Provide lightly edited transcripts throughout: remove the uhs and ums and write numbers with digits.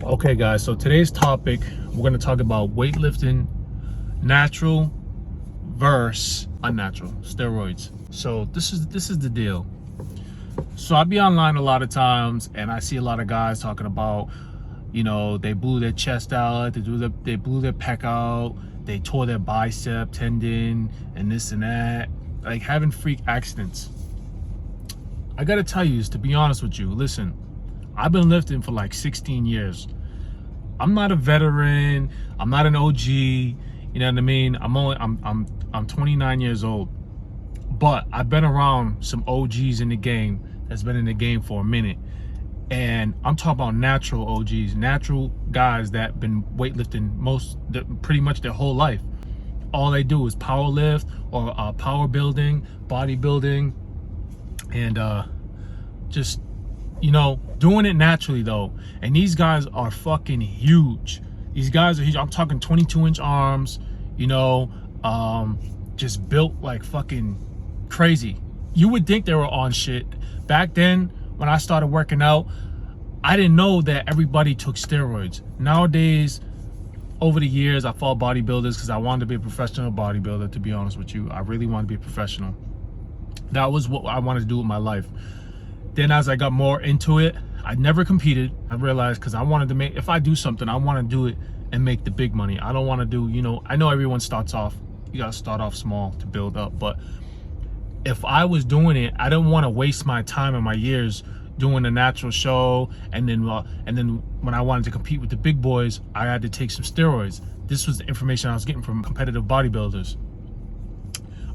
Okay guys, so today's topic, we're going to talk about weightlifting, natural versus unnatural, steroids. So this is the deal. So I be online a lot of times and I see a lot of guys talking about, they blew their chest out, they blew their pec out, they tore their bicep tendon and this and that, like having freak accidents. I got to tell you, to be honest with you, listen, I've been lifting for like 16 years. I'm not a veteran. I'm not an OG. You know what I mean? I'm 29 years old, but I've been around some OGs in the game that's been in the game for a minute. And I'm talking about natural OGs, natural guys that been weightlifting pretty much their whole life. All they do is power lift or power building, bodybuilding, and just doing it naturally though. And these guys are fucking huge. These guys are huge. I'm talking 22-inch arms, just built like fucking crazy. You would think they were on shit. Back then, when I started working out, I didn't know that everybody took steroids. Nowadays, over the years, I followed bodybuilders because I wanted to be a professional bodybuilder, to be honest with you. I really wanted to be a professional. That was what I wanted to do with my life. Then as I got more into it, I never competed. I realized because I wanted to if I do something, I want to do it and make the big money. I don't want to do, I know everyone starts off, you got to start off small to build up. But if I was doing it, I didn't want to waste my time and my years doing a natural show. And then when I wanted to compete with the big boys, I had to take some steroids. This was the information I was getting from competitive bodybuilders.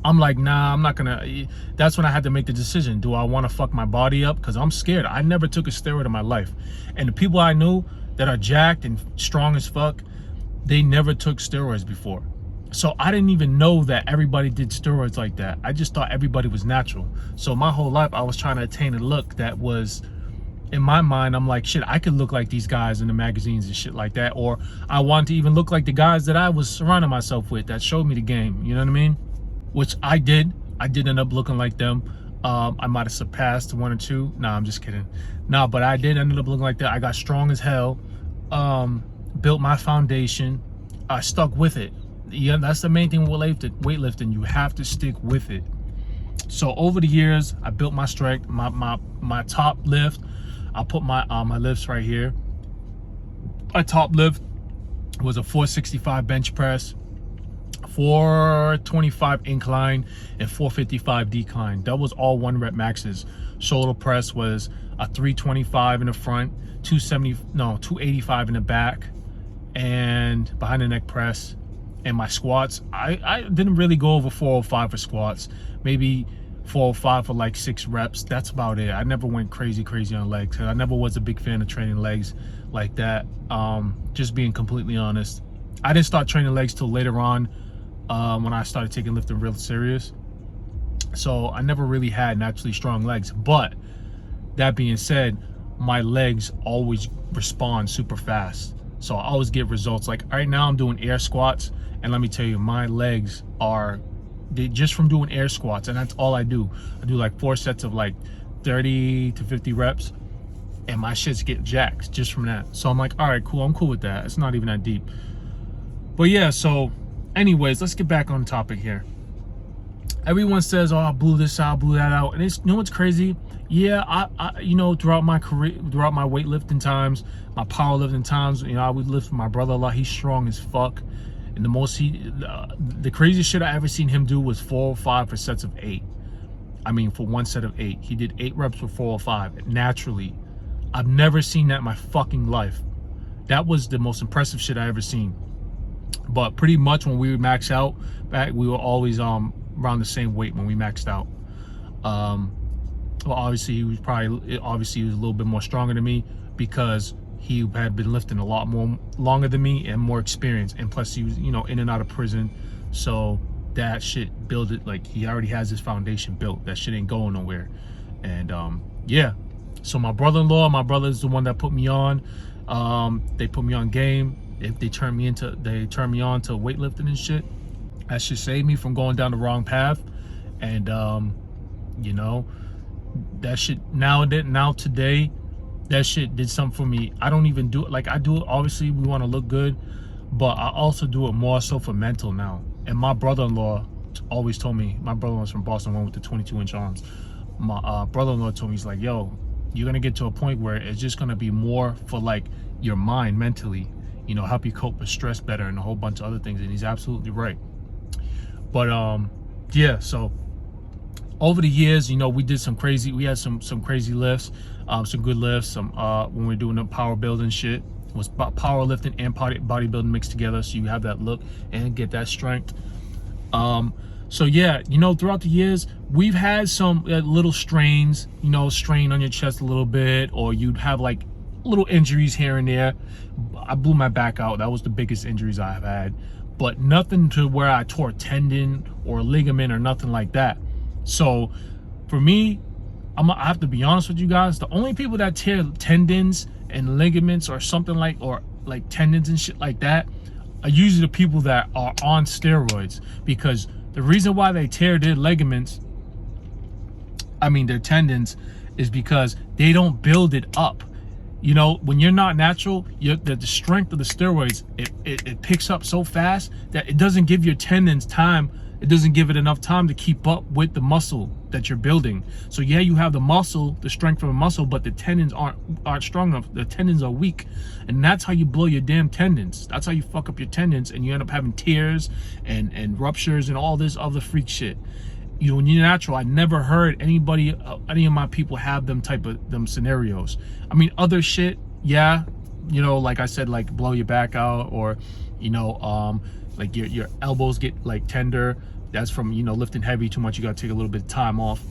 I'm like, nah, I'm not gonna. That's when I had to make the decision. Do I want to fuck my body up? Because I'm scared. I never took a steroid in my life. And the people I knew that are jacked and strong as fuck, they never took steroids before. So I didn't even know that everybody did steroids like that. I just thought everybody was natural. So my whole life, I was trying to attain a look that was, in my mind, I'm like, shit, I could look like these guys in the magazines and shit like that. Or I wanted to even look like the guys that I was surrounding myself with that showed me the game. You know what I mean? Which I did. I did end up looking like them. I might have surpassed one or two. Nah, I'm just kidding. Nah, but I did end up looking like that. I got strong as hell. Built my foundation. I stuck with it. Yeah, that's the main thing with weightlifting. You have to stick with it. So over the years, I built my strength. My top lift. I'll put my lifts right here. My top lift was a 465 bench press, 425 incline, and 455 decline. That was all 1 rep maxes. Shoulder press was a 325 in the front, 285 in the back, and behind the neck press. And my squats, I didn't really go over 405 for squats. Maybe 405 for like 6 reps. That's about it. I never went crazy on legs. I never was a big fan of training legs like that. Just being completely honest. I didn't start training legs till later on, when I started taking lifting real serious. So I never really had naturally strong legs. But that being said, my legs always respond super fast. So I always get results. Like right now I'm doing air squats, and let me tell you, my legs just from doing air squats, and that's all I do. I do like 4 sets of like 30 to 50 reps, and my shits get jacked just from that. So I'm like, all right, cool, I'm cool with that. It's not even that deep. But yeah, so anyways, let's get back on topic here. Everyone says, oh, I blew this out, blew that out. And it's, what's crazy? Yeah, I throughout my career, throughout my weightlifting times, my powerlifting times, I would lift with my brother a lot. He's strong as fuck. And the craziest shit I ever seen him do was 405 for sets of 8. I mean, for 1 set of 8. He did 8 reps for 405 naturally. I've never seen that in my fucking life. That was the most impressive shit I ever seen. But pretty much when we would max out, we were always around the same weight when we maxed out. Well, obviously he was a little bit more stronger than me because he had been lifting a lot more longer than me and more experience, and plus he was in and out of prison, so that shit built it. Like, he already has his foundation built. That shit ain't going nowhere. And yeah, so my brother is the one that put me on. They put me on game. If they turned me on to weightlifting and shit. That should save me from going down the wrong path. And that shit now today, that shit did something for me. I don't even do it. Like, I do it, obviously, we want to look good, but I also do it more so for mental now. And my brother-in-law always told me, my brother-in-law's from Boston, one with the 22-inch arms. My brother-in-law told me, he's like, yo, you're going to get to a point where it's just going to be more for, like, your mind mentally, you know, help you cope with stress better and a whole bunch of other things. And he's absolutely right. But, yeah, so over the years, you know, we had some crazy lifts, some good lifts, when we were doing the power building shit. It was powerlifting and bodybuilding mixed together, so you have that look and get that strength. So yeah, you know, throughout the years, we've had some little strains, you know, strain on your chest a little bit, or you'd have like little injuries here and there. I blew my back out. That was the biggest injuries I've had, but nothing to where I tore a tendon or a ligament or nothing like that. So for me, I have to be honest with you guys. The only people that tear tendons and ligaments or something like, or like tendons and shit like that, are usually the people that are on steroids. Because the reason why they tear their ligaments, their tendons, is because they don't build it up. You know, when you're not natural, the strength of the steroids, it picks up so fast that it doesn't give your tendons time. It doesn't give it enough time to keep up with the muscle that you're building. So yeah, you have the muscle, the strength of a muscle, but the tendons aren't strong enough. The tendons are weak. And that's how you blow your damn tendons. That's how you fuck up your tendons, and you end up having tears and ruptures and all this other freak shit. You know, when you're natural, I never heard any of my people have them scenarios. I mean, other shit, yeah, you know, like I said, like blow your back out, or, you know, like your elbows get like tender. That's from, you know, lifting heavy too much. You gotta take a little bit of time off.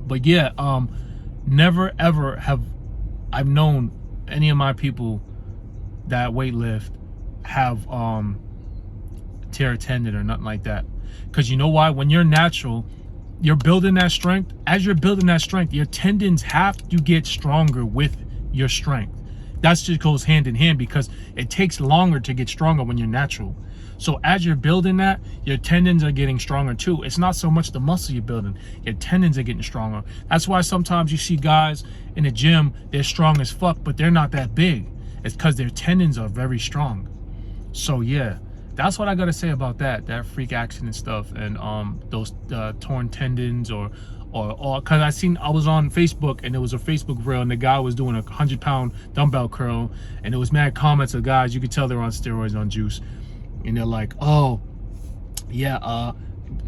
But yeah, never ever have I've known any of my people that weight lift have tear a tendon or nothing like that. Because you know why? When you're natural, you're building that strength. As you're building that strength, your tendons have to get stronger with your strength. That just goes hand in hand, because it takes longer to get stronger when you're natural. So as you're building that, your tendons are getting stronger too. It's not so much the muscle you're building, your tendons are getting stronger. That's why sometimes you see guys in the gym, they're strong as fuck, but they're not that big. It's because their tendons are very strong. So yeah, that's what I gotta say about that freak accident stuff, and those torn tendons, or because I was on Facebook, and there was a Facebook reel, and the guy was doing a 100-pound dumbbell curl, and there was mad comments of guys, you could tell they're on steroids, on juice, and they're like, oh yeah,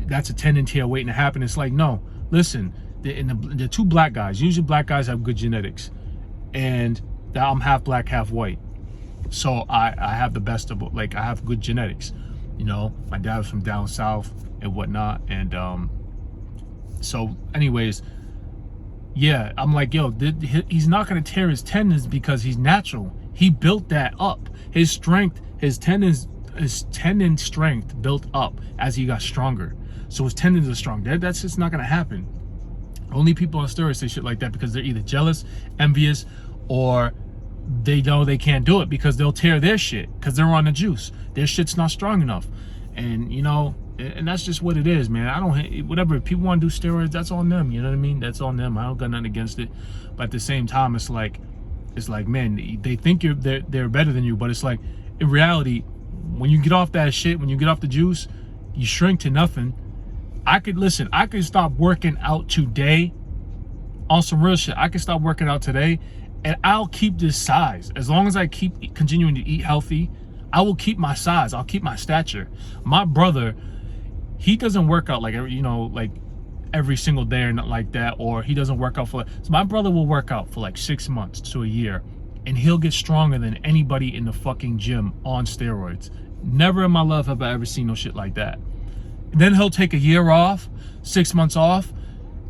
that's a tendon tear waiting to happen. It's like, no, listen, the two black guys, usually black guys have good genetics, and I'm half black, half white. So I have the best of both. Like, I have good genetics, you know. My dad was from down south and whatnot, and so anyways, yeah, I'm like, yo, he's not gonna tear his tendons because he's natural. He built that up. His strength, his tendon strength built up as he got stronger. So his tendons are strong. That's just not gonna happen. Only people on steroids say shit like that because they're either jealous, envious, or they know they can't do it because they'll tear their shit because they're on the juice. Their shit's not strong enough. And you know, and that's just what it is, man. I don't, whatever, if people want to do steroids, that's on them, you know what I mean? That's on them. I don't got nothing against it. But at the same time, it's like, man, they think they're better than you, but it's like, in reality, when you get off that shit, when you get off the juice, you shrink to nothing. I could stop working out today on some real shit. I could stop working out today, and I'll keep this size. As long as I keep continuing to eat healthy, I will keep my size. I'll keep my stature. My brother, he doesn't work out like every single day or nothing like that, or he doesn't work out so my brother will work out for like 6 months to a year, and he'll get stronger than anybody in the fucking gym on steroids. Never in my life have I ever seen no shit like that. And then he'll take a year off, 6 months off,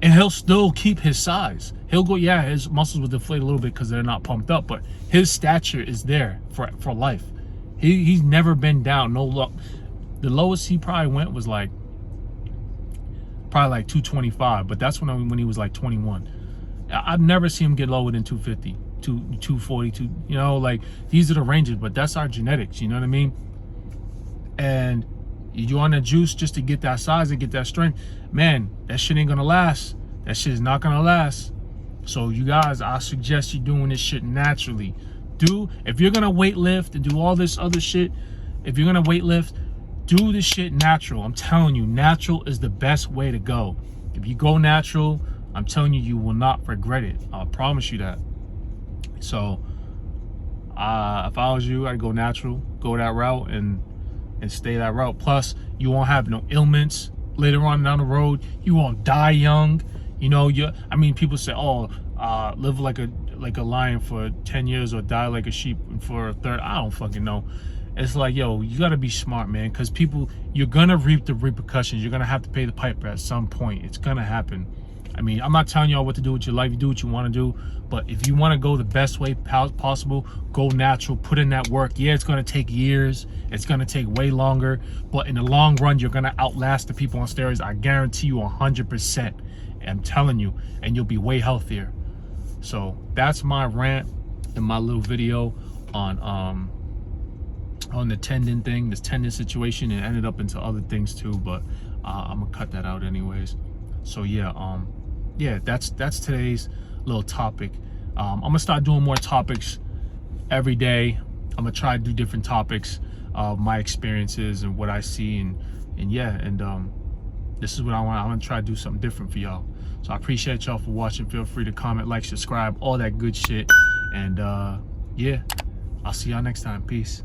and he'll still keep his size. He'll go, yeah, his muscles will deflate a little bit because they're not pumped up, but his stature is there for life. He's never been down. No luck. The lowest he probably went was like 225, but that's when he was like 21. I've never seen him get lower than 250, 240, you know, like these are the ranges, but that's our genetics, you know what I mean? And you on the juice just to get that size and get that strength, man, that shit ain't gonna last. That shit is not gonna last. So you guys, I suggest you doing this shit naturally. If you're gonna weight lift and do all this other shit, if you're gonna weight lift, do this shit natural. I'm telling you, natural is the best way to go. If you go natural, I'm telling you, you will not regret it. I'll promise you that. So if I was you, I'd go natural, go that route and stay that route. Plus, you won't have no ailments later on down the road. You won't die young. You know, people say, oh, live like a lion for 10 years or die like a sheep for a third. I don't fucking know. It's like, yo, you gotta be smart, man, because you're gonna reap the repercussions. You're gonna have to pay the piper at some point. It's gonna happen. I mean, I'm not telling y'all what to do with your life. You do what you want to do. But if you want to go the best way possible, go natural, put in that work. Yeah, it's going to take years. It's going to take way longer. But in the long run, you're going to outlast the people on steroids. I guarantee you 100%. I'm telling you. And you'll be way healthier. So that's my rant in my little video on the tendon thing, this tendon situation. It ended up into other things too. But I'm going to cut that out anyways. So yeah, that's today's little topic. I'm gonna start doing more topics every day. I'm gonna try to do different topics of my experiences and what I see, and this is what I want. I'm gonna try to do something different for y'all. So I appreciate y'all for watching. Feel free to comment, like, subscribe, all that good shit. And yeah, I'll see y'all next time. Peace.